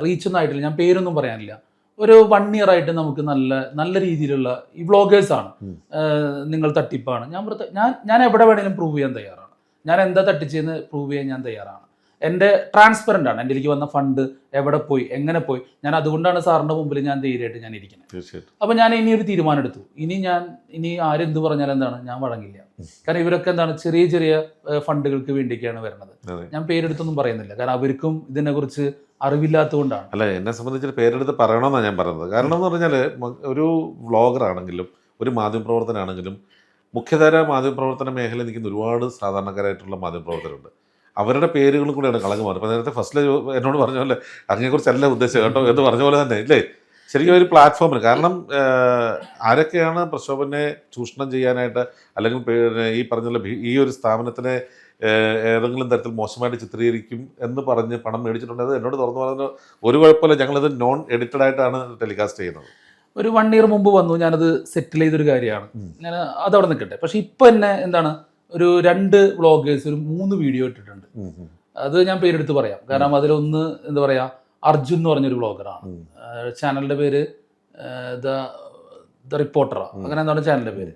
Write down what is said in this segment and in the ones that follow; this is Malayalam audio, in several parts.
റീച്ചൊന്നും ആയിട്ടില്ല, ഞാൻ പേരൊന്നും പറയാനില്ല. ഒരു 1 ഇയർ ആയിട്ട് നമുക്ക് നല്ല നല്ല രീതിയിലുള്ള ഈ വ്ളോഗേഴ്സാണ്. നിങ്ങൾ തട്ടിപ്പാണ്, ഞാൻ എവിടെ വേണമെങ്കിലും പ്രൂവ് ചെയ്യാൻ തയ്യാറാണ്. ഞാൻ എന്താ തട്ടിച്ചെന്ന് പ്രൂവ് ചെയ്യാൻ ഞാൻ തയ്യാറാണ്. എൻ്റെ ട്രാൻസ്പെറൻ്റ് ആണ്. എൻ്റെ വന്ന ഫണ്ട് എവിടെ പോയി, എങ്ങനെ പോയി, ഞാൻ അതുകൊണ്ടാണ് സാറിൻ്റെ മുമ്പിൽ ഞാൻ ധൈര്യമായിട്ട് ഞാൻ ഇരിക്കുന്നത്. തീർച്ചയായിട്ടും. അപ്പോൾ ഞാൻ ഇനി ഒരു തീരുമാനം എടുത്തു. ഇനി ആരെന്ത് പറഞ്ഞാലും എന്താണ്, ഞാൻ വഴങ്ങില്ല. കാരണം ഇവരൊക്കെ എന്താണ് ചെറിയ ചെറിയ ഫണ്ടുകൾക്ക് വേണ്ടിയൊക്കെയാണ് വരുന്നത്. ഞാൻ പേരെടുത്തൊന്നും പറയുന്നില്ല, കാരണം അവർക്കും ഇതിനെക്കുറിച്ച് അറിവില്ലാത്തതുകൊണ്ടാണ്. അല്ല, എന്നെ സംബന്ധിച്ച് പേരെടുത്ത് പറയണമെന്നാണ് ഞാൻ പറയുന്നത്. കാരണം എന്ന് പറഞ്ഞാൽ ഒരു വ്ളോഗർ ആണെങ്കിലും ഒരു മാധ്യമപ്രവർത്തനാണെങ്കിലും മുഖ്യധാര മാധ്യമപ്രവർത്തന മേഖലയിൽ നിൽക്കുന്ന ഒരുപാട് സാധാരണക്കാരായിട്ടുള്ള മാധ്യമപ്രവർത്തകരുണ്ട്. അവരുടെ പേരുകളും കൂടെയാണ് കളങ്ക് മാറുന്നത്. ഇപ്പോൾ നേരത്തെ ഫസ്റ്റിൽ എന്നോട് പറഞ്ഞ പോലെ അതിനെക്കുറിച്ചല്ല ഉദ്ദേശിച്ചത് കേട്ടോ എന്ന് പറഞ്ഞ പോലെ തന്നെ ഇല്ലേ, ശരിക്കും ഒരു പ്ലാറ്റ്ഫോമിൽ. കാരണം ആരൊക്കെയാണ് പ്രക്ഷോഭനെ ചൂഷണം ചെയ്യാനായിട്ട് അല്ലെങ്കിൽ ഈ പറഞ്ഞ ഈ ഒരു സ്ഥാപനത്തിനെ ഏതെങ്കിലും തരത്തിൽ മോശമായിട്ട് ചിത്രീകരിക്കും എന്ന് പറഞ്ഞ് പണം മേടിച്ചിട്ടുണ്ടെങ്കിൽ എന്നോട് തുറന്നു പറഞ്ഞ ഒരു കുഴപ്പമില്ല, ഞങ്ങളിത് നോൺ എഡിറ്റഡ് ആയിട്ടാണ് ടെലികാസ്റ്റ് ചെയ്യുന്നത്. ഒരു 1 ഇയർ മുമ്പ് വന്നു, ഞാനത് സെറ്റിൽ ചെയ്തൊരു കാര്യമാണ്. ഞാൻ അതവിടെ നിൽക്കട്ടെ. പക്ഷെ ഇപ്പം എന്നെ എന്താണ് ഒരു 2 വ്ളോഗേഴ്സ് ഒരു 3 വീഡിയോ ഇട്ടിട്ടുണ്ട്. അത് ഞാൻ പേരെടുത്ത് പറയാം. കാരണം അതിലൊന്ന് എന്താ പറയുക, അർജുൻ എന്ന് പറഞ്ഞൊരു വ്ളോഗറാണ്. ചാനലിൻ്റെ പേര് ദ റിപ്പോർട്ടറാ, അങ്ങനെ എന്താണ് ചാനലിൻ്റെ പേര്.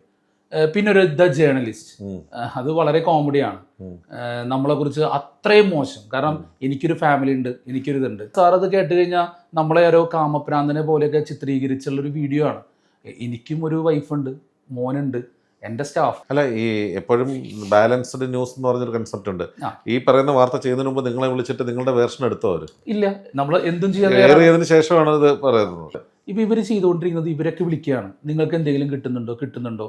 പിന്നെ ഒരു ദ ജേർണലിസ്റ്റ്, അത് വളരെ കോമഡിയാണ്. നമ്മളെക്കുറിച്ച് അത്രയും മോശം. കാരണം എനിക്കൊരു ഫാമിലി ഉണ്ട്, എനിക്കൊരു ഇതുണ്ട്. സാർ അത് കേട്ട് കഴിഞ്ഞാൽ നമ്മളെ ഓരോ കാമപ്രാന്തനെ പോലെയൊക്കെ ചിത്രീകരിച്ചുള്ളൊരു വീഡിയോ ആണ്. എനിക്കും ഒരു വൈഫുണ്ട്, മോനുണ്ട്, എൻ്റെ സ്റ്റാഫ്. അല്ല, ഈ എപ്പോഴും ബാലൻസ്ഡ് ന്യൂസ് എന്ന് പറഞ്ഞൊരു കൺസെപ്റ്റ് ഉണ്ട്. ഈ പറയുന്ന വാർത്ത ചെയ്യുന്നതിന് മുമ്പ് നിങ്ങളെ വിളിച്ചിട്ട് നിങ്ങളുടെ വേർഷൻ എടുത്തോ? അവർ ഇല്ല, നമ്മൾ എന്തും ചെയ്യാൻ ശേഷമാണ് ഇത് പറയുന്നത്. ഇപ്പം ഇവർ ചെയ്തുകൊണ്ടിരിക്കുന്നത്, ഇവരൊക്കെ വിളിക്കുകയാണ്, നിങ്ങൾക്ക് എന്തെങ്കിലും കിട്ടുന്നുണ്ടോ